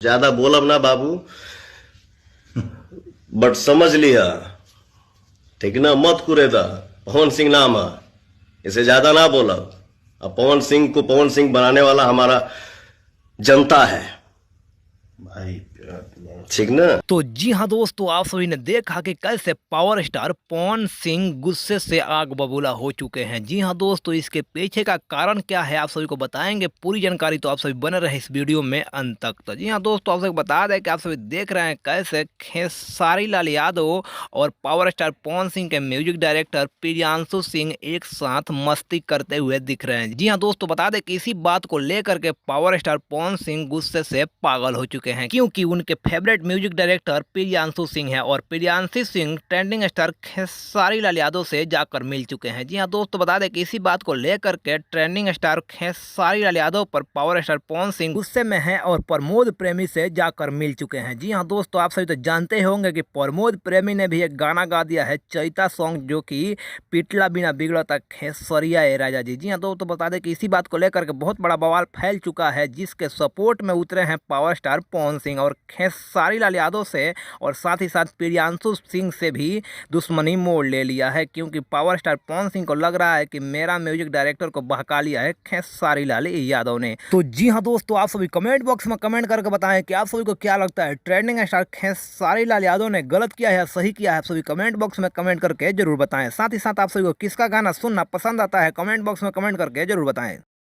ज्यादा बोलब ना बाबू, बट समझ लिया, ठीक ना? मत कुरेदा, पवन सिंह नाम है, इसे ज्यादा ना बोलब। अब पवन सिंह को पवन सिंह बनाने वाला हमारा जनता है भाई, ठीक ना? तो जी हाँ दोस्तों, आप सभी ने देखा कि कैसे पावर स्टार पवन सिंह गुस्से से आग बबूला हो चुके हैं। जी हाँ दोस्तों, इसके पीछे का कारण क्या है आप सभी को बताएंगे। पूरी जानकारी तो आप सभी बने रहे इस वीडियो में अंत तक। तो जी हाँ दोस्तों, आप सभी बता दें कि आप सभी देख रहे हैं कैसे खेसारी लाल यादव और पावर स्टार पवन सिंह के म्यूजिक डायरेक्टर प्रियांशु सिंह एक साथ मस्ती करते हुए दिख रहे हैं। जी हाँ दोस्तों, बता दें कि इसी बात को लेकर के पावर स्टार पवन सिंह गुस्से से पागल हो चुके हैं, क्योंकि उनके favourite music director Priyanshu Singh है और प्रियांशु सिंह ट्रेंडिंग स्टार खेसारी लाल यादव से जाकर मिल चुके हैं। जी हाँ दोस्तों, बता दें कि इसी बात को लेकर के ट्रेंडिंग स्टार खेसारी लाल यादव पर पावर स्टार पवन सिंह गुस्से में है और प्रमोद प्रेमी से जाकर मिल चुके हैं। जी हाँ दोस्तों, आप सभी तो जानते होंगे कि प्रमोद प्रेमी ने भी एक गाना गा दिया है चैता सॉन्ग, जो कि पिटला बिना बिगड़ता खेसरिया ए राजा जी। जी हाँ दोस्तों, बता दें कि इसी बात को लेकर के बहुत बड़ा बवाल फैल चुका है, जिसके सपोर्ट में उतरे हैं पावर स्टार पवन सिंह और खेसारी लाल यादव से, और साथ ही साथ प्रियांशु सिंह से भी दुश्मनी मोड़ ले लिया है, क्योंकि पावर स्टार पवन सिंह को लग रहा है कि मेरा म्यूजिक डायरेक्टर को बहका लिया है खेसारी लाल यादव ने। तो जी हाँ दोस्तों, आप सभी कमेंट बॉक्स में कमेंट करके बताएं कि आप सभी को क्या लगता है, ट्रेंडिंग स्टार खेसारी लाल यादव ने गलत किया है या सही किया है। आप सभी कमेंट बॉक्स में कमेंट करके जरूर बताएं। साथ ही साथ आप सभी को किसका गाना सुनना पसंद आता है, कमेंट बॉक्स में कमेंट करके जरूर बताएं।